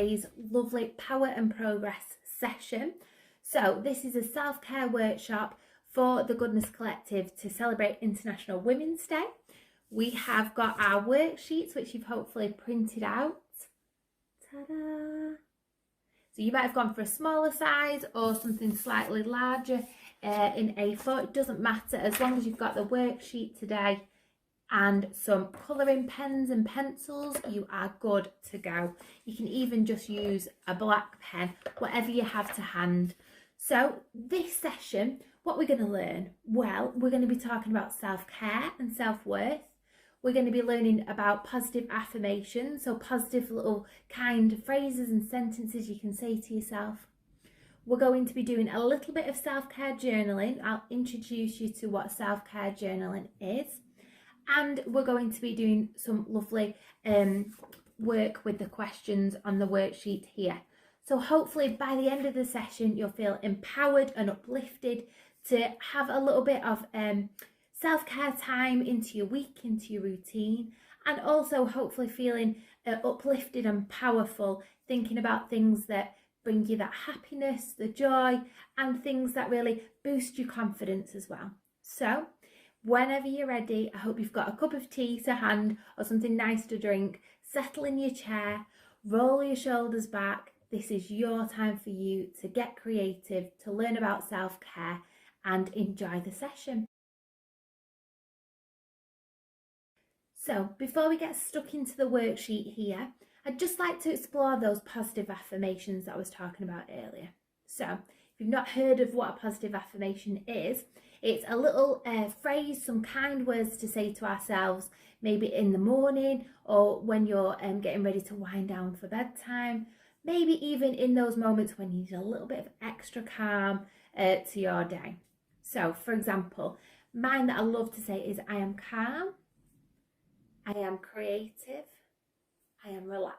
today's lovely Power and Progress session. So this is a self-care workshop for the Goodness Collective to celebrate International Women's Day. We have got our worksheets, which you've hopefully printed out. Ta-da! So you might have gone for a smaller size or something slightly larger in A4. It doesn't matter, as long as you've got the worksheet today and some colouring pens and pencils, you are good to go. You can even just use a black pen, whatever you have to hand. So this session, what we're going to learn? Well, we're going to be talking about self-care and self-worth. We're going to be learning about positive affirmations, so positive little kind phrases and sentences you can say to yourself. We're going to be doing a little bit of self-care journaling. I'll introduce you to what self-care journaling is. And we're going to be doing some lovely work with the questions on the worksheet here. So hopefully by the end of the session, you'll feel empowered and uplifted to have a little bit of self-care time into your week, into your routine, and also hopefully feeling uplifted and powerful, thinking about things that bring you that happiness, the joy, and things that really boost your confidence as well. So whenever you're ready, I hope you've got a cup of tea to hand or something nice to drink. Settle in your chair, roll your shoulders back. This is your time for you to get creative, to learn about self-care and enjoy the session. So before we get stuck into the worksheet here, I'd just like to explore those positive affirmations that I was talking about earlier. So if you've not heard of what a positive affirmation is, it's a little phrase, some kind words to say to ourselves, maybe in the morning or when you're getting ready to wind down for bedtime, maybe even in those moments when you need a little bit of extra calm to your day. So for example, mine that I love to say is I am calm, I am creative, I am relaxed.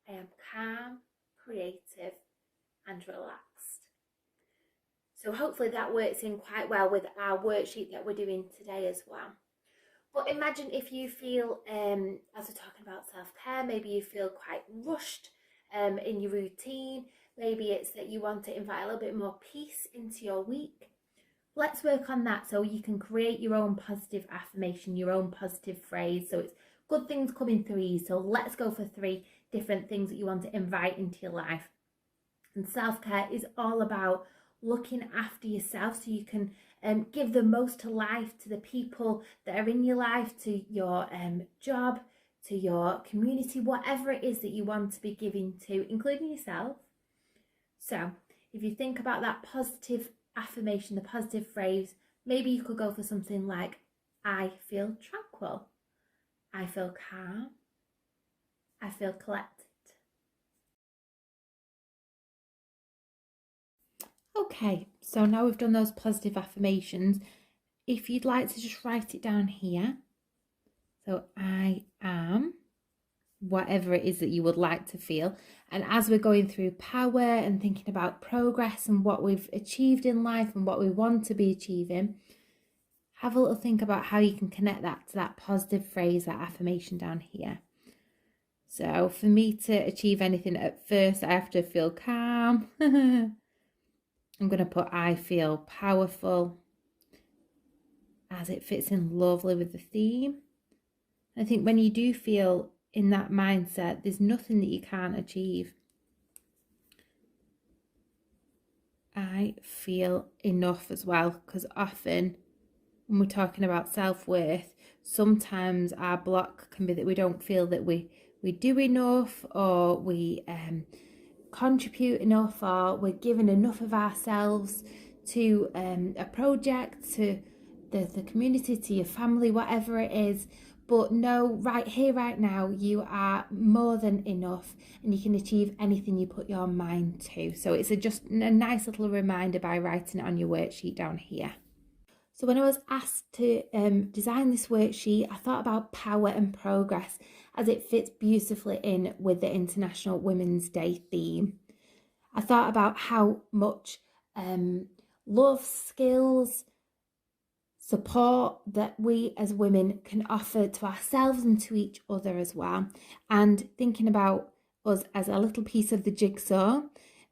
I am calm, creative and relaxed. So hopefully that works in quite well with our worksheet that we're doing today as well. But imagine if you feel, as we're talking about self-care, maybe you feel quite rushed in your routine. Maybe it's that you want to invite a little bit more peace into your week. Let's work on that so you can create your own positive affirmation, your own positive phrase. So it's good things come in threes. So let's go for 3 different things that you want to invite into your life. And self-care is all about looking after yourself so you can give the most to life, to the people that are in your life, to your job, to your community, whatever it is that you want to be giving to, including yourself. So if you think about that positive affirmation, the positive phrase, maybe you could go for something like, I feel tranquil, I feel calm, I feel collected. Okay, so now we've done those positive affirmations. If you'd like to just write it down here. So I am, whatever it is that you would like to feel. And as we're going through power and thinking about progress and what we've achieved in life and what we want to be achieving, have a little think about how you can connect that to that positive phrase, that affirmation down here. So for me to achieve anything at first, I have to feel calm. I'm going to put I feel powerful, as it fits in lovely with the theme. I think when you do feel in that mindset, there's nothing that you can't achieve. I feel enough as well, because often when we're talking about self-worth, sometimes our block can be that we don't feel that we do enough, or we contribute enough, or we're giving enough of ourselves to a project, to the community, to your family, whatever it is. But no, right here, right now, you are more than enough and you can achieve anything you put your mind to. So it's just a nice little reminder by writing it on your worksheet down here. So when I was asked to design this worksheet, I thought about power and progress as it fits beautifully in with the International Women's Day theme. I thought about how much love, skills, support that we as women can offer to ourselves and to each other as well. And thinking about us as a little piece of the jigsaw.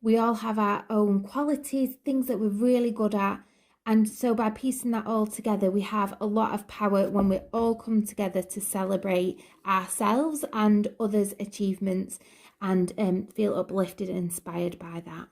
We all have our own qualities, things that we're really good at. And so by piecing that all together, we have a lot of power when we all come together to celebrate ourselves and others' achievements and feel uplifted and inspired by that.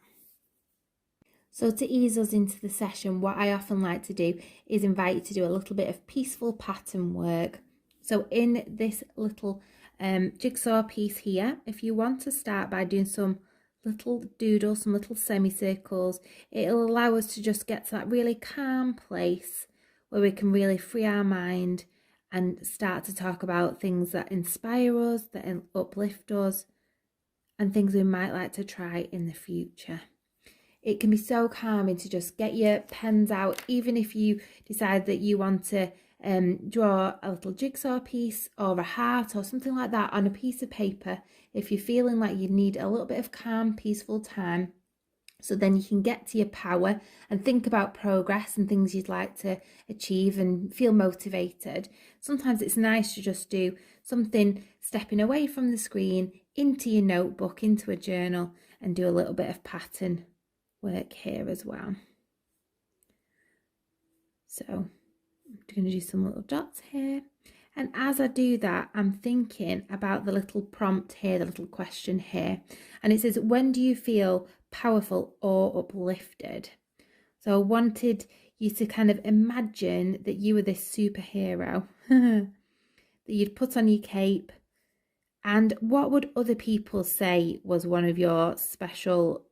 So to ease us into the session, what I often like to do is invite you to do a little bit of peaceful pattern work. So in this little jigsaw piece here, if you want to start by doing some little doodles, some little semicircles, it'll allow us to just get to that really calm place where we can really free our mind and start to talk about things that inspire us, that uplift us, and things we might like to try in the future. It can be so calming to just get your pens out, even if you decide that you want to draw a little jigsaw piece or a heart or something like that on a piece of paper. If you're feeling like you need a little bit of calm, peaceful time, so then you can get to your power and think about progress and things you'd like to achieve and feel motivated. Sometimes it's nice to just do something stepping away from the screen into your notebook, into a journal, and do a little bit of pattern work here as well. So I'm going to do some little dots here, and as I do that, I'm thinking about the little prompt here, the little question here, and it says, when do you feel powerful or uplifted? So I wanted you to kind of imagine that you were this superhero that you'd put on your cape, and what would other people say was one of your special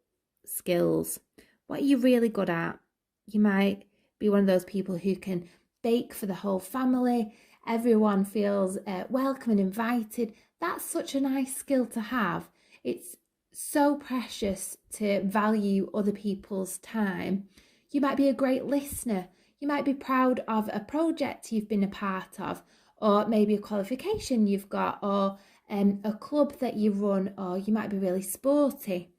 skills? What are you really good at? You might be one of those people who can bake for the whole family. Everyone feels welcome and invited. That's such a nice skill to have. It's so precious to value other people's time. You might be a great listener. You might be proud of a project you've been a part of, or maybe a qualification you've got, or a club that you run, or you might be really sporty.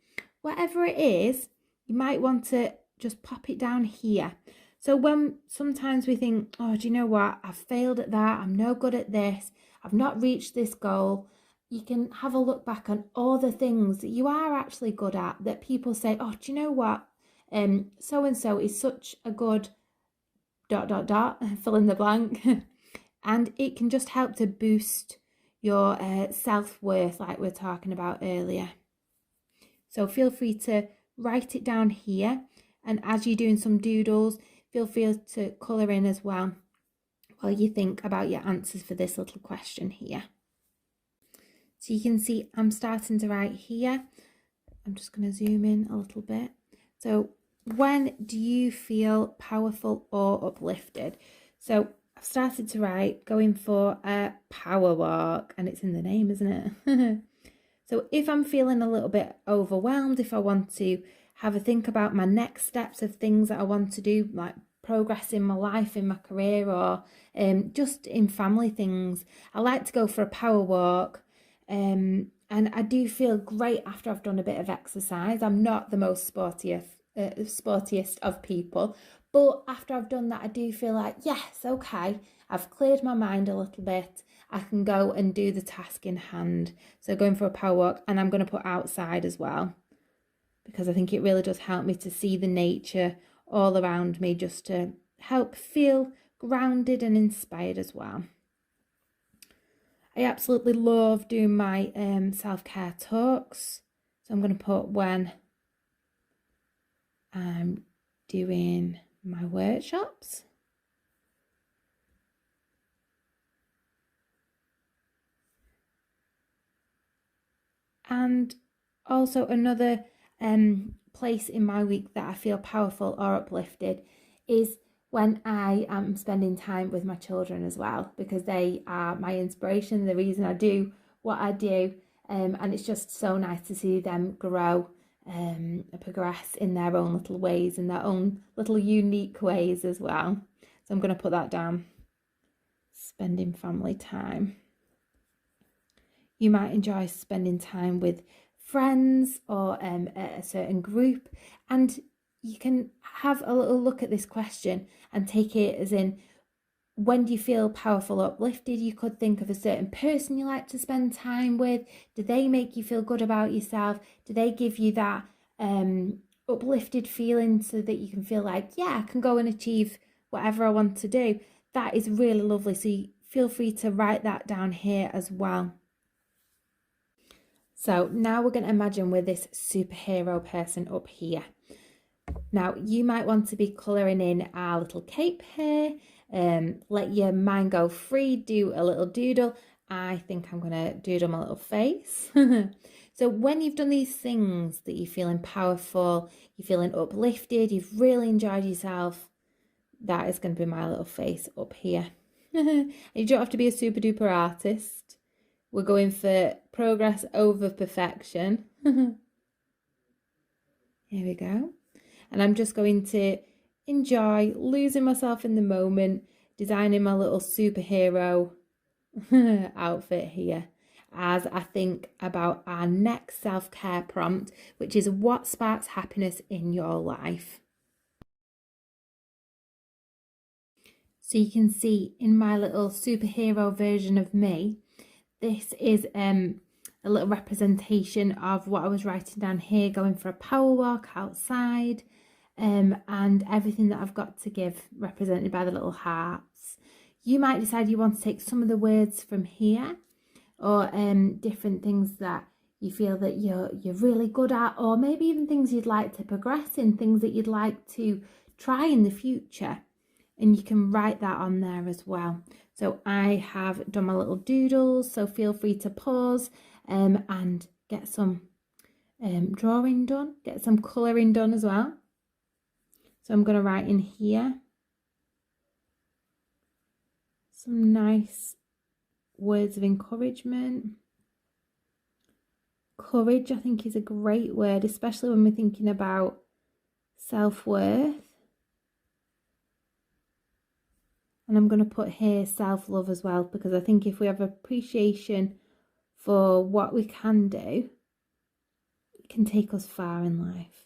Whatever it is, you might want to just pop it down here. So when sometimes we think, oh, do you know what? I've failed at that. I'm no good at this. I've not reached this goal. You can have a look back on all the things that you are actually good at, that people say, oh, do you know what? So-and-so is such a good ... fill in the blank. And it can just help to boost your self-worth, like we were talking about earlier. So feel free to write it down here, and as you're doing some doodles, feel free to colour in as well while you think about your answers for this little question here. So you can see I'm starting to write here. I'm just going to zoom in a little bit. So when do you feel powerful or uplifted? So I've started to write, going for a power walk, and it's in the name, isn't it? So if I'm feeling a little bit overwhelmed, if I want to have a think about my next steps of things that I want to do, like progress in my life, in my career, or just in family things, I like to go for a power walk. And I do feel great after I've done a bit of exercise. I'm not the most sportiest of people, but after I've done that, I do feel like, yes, okay, I've cleared my mind a little bit. I can go and do the task in hand. So going for a power walk, and I'm going to put outside as well, because I think it really does help me to see the nature all around me, just to help feel grounded and inspired as well. I absolutely love doing my self-care talks. So I'm going to put when I'm doing my workshops. And also another place in my week that I feel powerful or uplifted is when I am spending time with my children as well, because they are my inspiration, the reason I do what I do, and it's just so nice to see them grow and progress in their own little ways, in their own little unique ways as well. So I'm going to put that down, spending family time. You might enjoy spending time with friends or a certain group, and you can have a little look at this question and take it as in, when do you feel powerful, uplifted? You could think of a certain person you like to spend time with. Do they make you feel good about yourself? Do they give you that uplifted feeling so that you can feel like, yeah, I can go and achieve whatever I want to do? That is really lovely. So you feel free to write that down here as well. So now we're going to imagine we're this superhero person up here. Now you might want to be colouring in our little cape here. Let your mind go free, do a little doodle. I think I'm going to doodle my little face. So when you've done these things that you're feeling powerful, you're feeling uplifted, you've really enjoyed yourself, that is going to be my little face up here. You don't have to be a super duper artist. We're going for progress over perfection. Here we go. And I'm just going to enjoy losing myself in the moment, designing my little superhero outfit here as I think about our next self-care prompt, which is what sparks happiness in your life. So you can see in my little superhero version of me, this is a little representation of what I was writing down here, going for a power walk outside, and everything that I've got to give, represented by the little hearts. You might decide you want to take some of the words from here, or different things that you feel that you're really good at, or maybe even things you'd like to progress in, things that you'd like to try in the future. And you can write that on there as well. So I have done my little doodles, so feel free to pause and get some drawing done, get some colouring done as well. So I'm going to write in here some nice words of encouragement. Courage, I think, is a great word, especially when we're thinking about self-worth. And I'm going to put here self-love as well, because I think if we have appreciation for what we can do, it can take us far in life.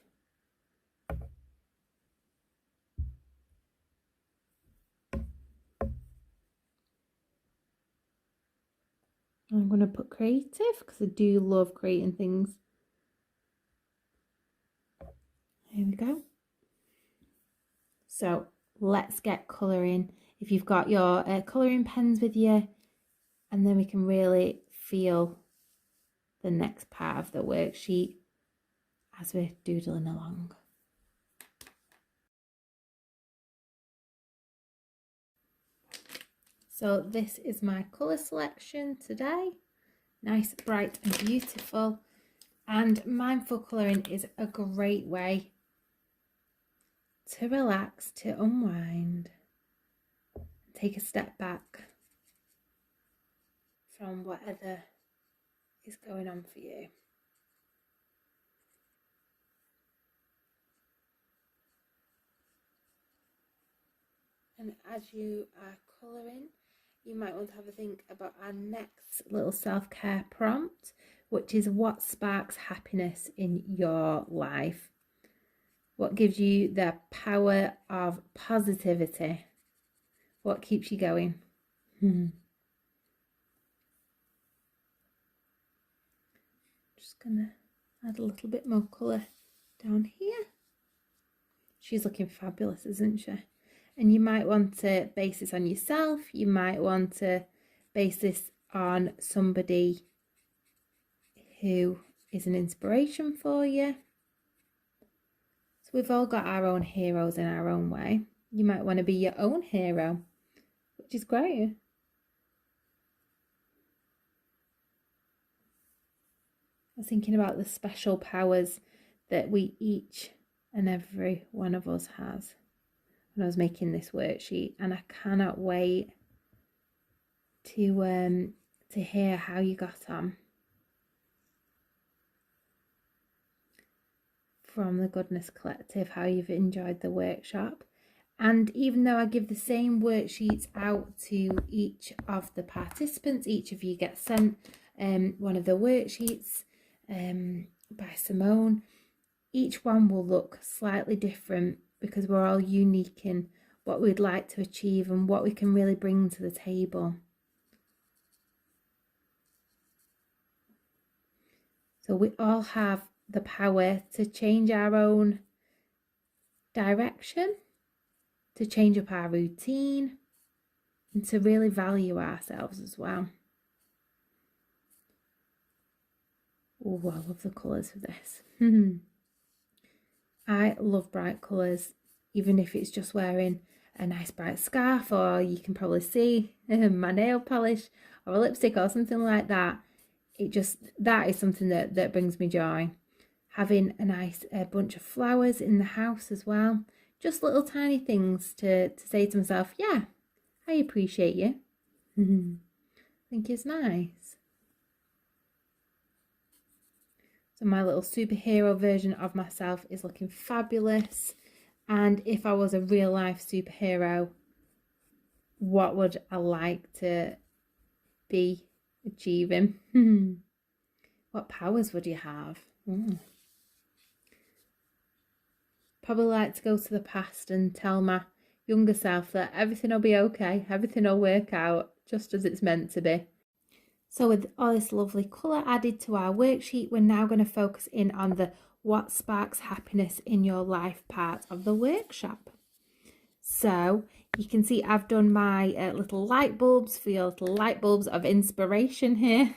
I'm going to put creative, because I do love creating things. Here we go. So let's get colouring. If you've got your colouring pens with you, and then we can really feel the next part of the worksheet as we're doodling along. So this is my colour selection today. Nice, bright and beautiful. And mindful colouring is a great way to relax, to unwind, take a step back from whatever is going on for you. And as you are colouring, you might want to have a think about our next little self-care prompt, which is what sparks happiness in your life? What gives you the power of positivity? What keeps you going? Just gonna add a little bit more colour down here. She's looking fabulous, isn't she? And you might want to base this on yourself. You might want to base this on somebody who is an inspiration for you. So we've all got our own heroes in our own way. You might want to be your own hero, which is great. I was thinking about the special powers that we each and every one of us has when I was making this worksheet, and I cannot wait to hear how you got on from the Goodness Collective, how you've enjoyed the workshop. And even though I give the same worksheets out to each of the participants, each of you gets sent one of the worksheets by Simone. Each one will look slightly different because we're all unique in what we'd like to achieve and what we can really bring to the table. So we all have the power to change our own direction, to change up our routine, and to really value ourselves as well. Oh, I love the colours of this. I love bright colours, even if it's just wearing a nice bright scarf, or you can probably see my nail polish or a lipstick or something like that. That is something that brings me joy. Having a nice bunch of flowers in the house as well. Just little tiny things to say to myself, yeah, I appreciate you. I think it's nice. So my little superhero version of myself is looking fabulous. And if I was a real life superhero, what would I like to be achieving? What powers would you have? Probably like to go to the past and tell my younger self that everything will be okay, everything will work out just as it's meant to be. So with all this lovely colour added to our worksheet, we're now going to focus in on the what sparks happiness in your life part of the workshop. So you can see I've done my little light bulbs for your little light bulbs of inspiration here.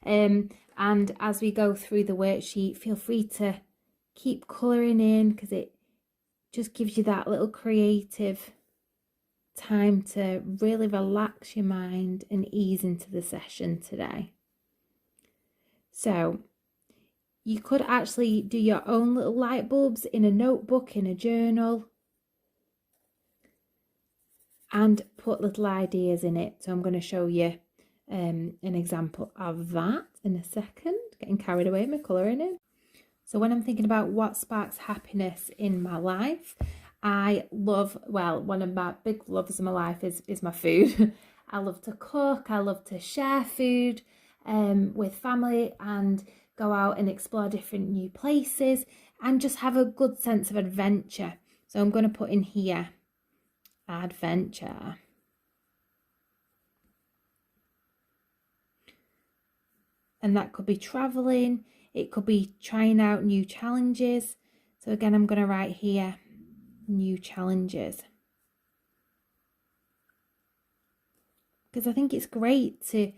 And as we go through the worksheet, feel free to keep colouring in, because it just gives you that little creative time to really relax your mind and ease into the session today. So you could actually do your own little light bulbs in a notebook, in a journal, and put little ideas in it. So I'm going to show you an example of that in a second. Getting carried away with my colouring in. So when I'm thinking about what sparks happiness in my life, I love, well, one of my big loves in my life is my food. I love to cook. I love to share food with family and go out and explore different new places and just have a good sense of adventure. So I'm going to put in here, adventure. And that could be traveling. It could be trying out new challenges. So again, I'm going to write here, new challenges. Because I think it's great to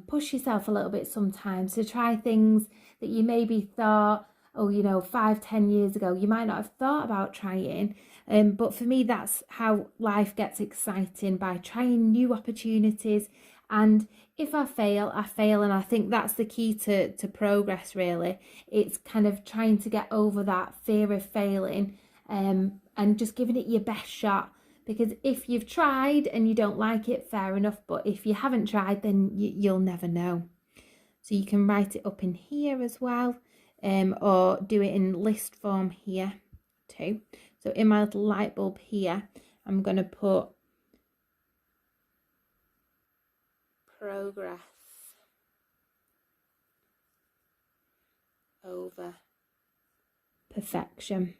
push yourself a little bit sometimes, to try things that you maybe thought, 5-10 years ago, you might not have thought about trying. But for me, that's how life gets exciting, by trying new opportunities. And if I fail, I fail. And I think that's the key to progress, really. It's kind of trying to get over that fear of failing and just giving it your best shot. Because if you've tried and you don't like it, fair enough. But if you haven't tried, then you'll never know. So you can write it up in here as well, or do it in list form here too. So in my little light bulb here, I'm going to put progress over perfection.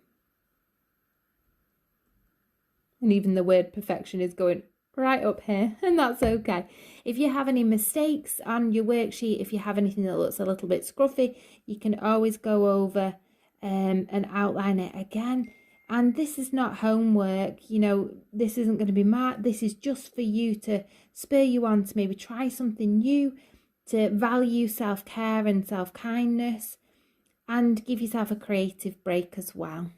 And even the word perfection is going right up here, and that's okay. If you have any mistakes on your worksheet, if you have anything that looks a little bit scruffy, you can always go over and outline it again. And this is not homework, this isn't going to be marked. This is just for you to spur you on to maybe try something new, to value self-care and self-kindness, and give yourself a creative break as well.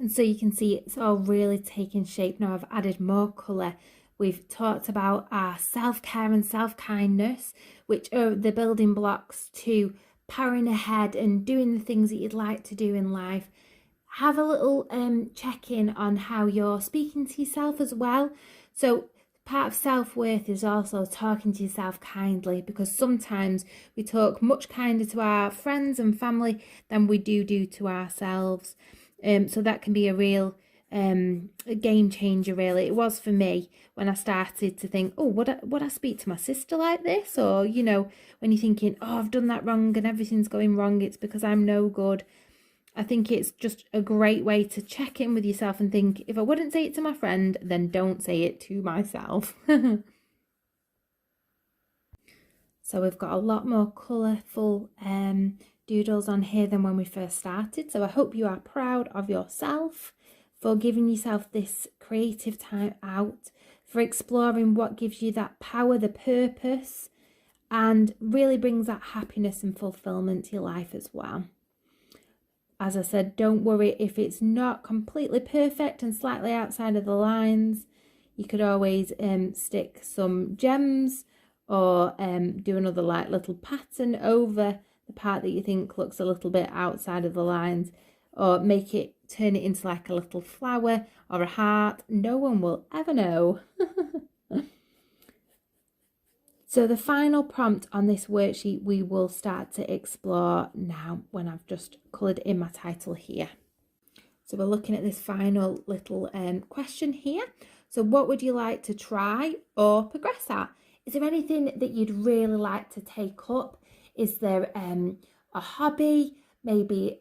And so you can see it's all really taking shape now. I've added more colour. We've talked about our self-care and self-kindness, which are the building blocks to powering ahead and doing the things that you'd like to do in life. Have a little check-in on how you're speaking to yourself as well. So part of self-worth is also talking to yourself kindly, because sometimes we talk much kinder to our friends and family than we do to ourselves. So that can be a real a game changer, really. It was for me when I started to think, would I speak to my sister like this? Or, when you're thinking, I've done that wrong and everything's going wrong, it's because I'm no good. I think it's just a great way to check in with yourself and think, if I wouldn't say it to my friend, then don't say it to myself. So we've got a lot more colourful doodles on here than when we first started. So I hope you are proud of yourself for giving yourself this creative time out, for exploring what gives you that power, the purpose, and really brings that happiness and fulfillment to your life as well. As I said, don't worry if it's not completely perfect and slightly outside of the lines. You could always stick some gems or do another like little pattern over the part that you think looks a little bit outside of the lines, or turn it into like a little flower or a heart. No one will ever know. So the final prompt on this worksheet we will start to explore now when I've just coloured in my title here. So we're looking at this final little question here. So what would you like to try or progress at? Is there anything that you'd really like to take up? Is there a hobby? Maybe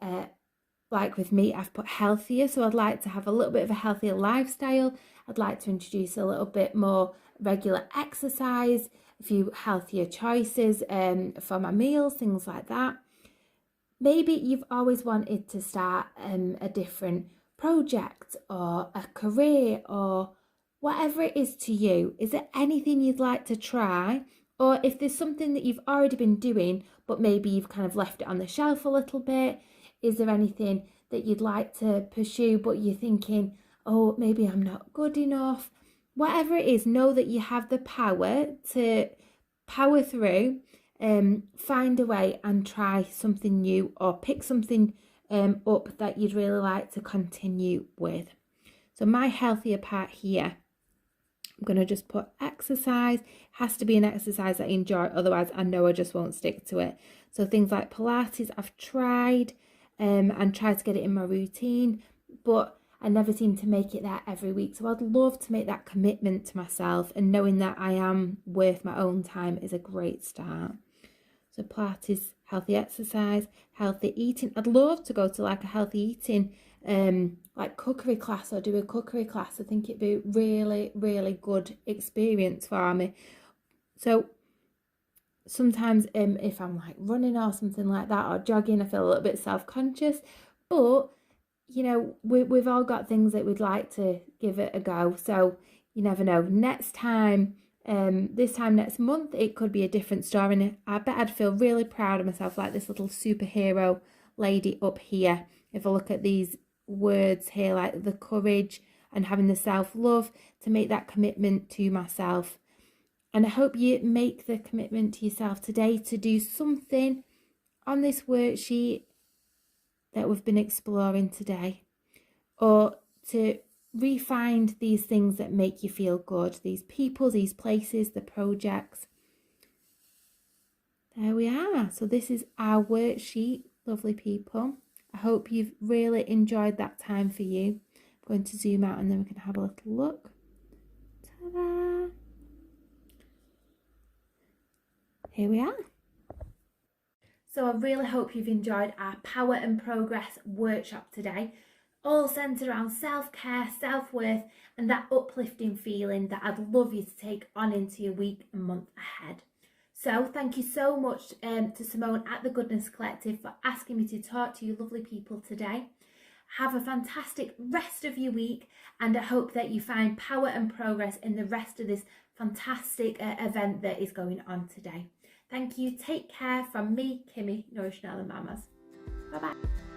like with me, I've put healthier. So I'd like to have a little bit of a healthier lifestyle. I'd like to introduce a little bit more regular exercise, a few healthier choices for my meals, things like that. Maybe you've always wanted to start a different project or a career or whatever it is to you. Is there anything you'd like to try? Or if there's something that you've already been doing, but maybe you've kind of left it on the shelf a little bit, is there anything that you'd like to pursue, but you're thinking, oh, maybe I'm not good enough? Whatever it is, know that you have the power to power through, find a way and try something new, or pick something up that you'd really like to continue with. So my healthier part here, I'm going to just put exercise. It has to be an exercise I enjoy, otherwise I know I just won't stick to it. So things like Pilates I've tried and tried to get it in my routine, but I never seem to make it there every week. So I'd love to make that commitment to myself, and knowing that I am worth my own time is a great start. So Pilates, healthy exercise, healthy eating. I'd love to go to like a healthy eating like cookery class, or do a cookery class. I think it'd be really, really good experience for me. So sometimes if I'm like running or something like that, or jogging, I feel a little bit self-conscious, but you know, we've all got things that we'd like to give it a go. So you never know. Next time, this time next month, it could be a different story. And I bet I'd feel really proud of myself, like this little superhero lady up here. If I look at these words here, like the courage and having the self-love to make that commitment to myself. And I hope you make the commitment to yourself today to do something on this worksheet that we've been exploring today, or to re-find these things that make you feel good, these people, these places, the projects. There we are. So this is our worksheet, lovely people. I hope you've really enjoyed that time for you. I'm going to zoom out and then we can have a little look. Ta-da! Here we are. So I really hope you've enjoyed our Power and Progress workshop today, all centred around self-care, self-worth and that uplifting feeling that I'd love you to take on into your week and month ahead. So thank you so much to Simone at the Goodness Collective for asking me to talk to you lovely people today. Have a fantastic rest of your week, and I hope that you find power and progress in the rest of this fantastic event that is going on today. Thank you. Take care from me, Kimmy, Nourish Northern Mamas. Bye-bye.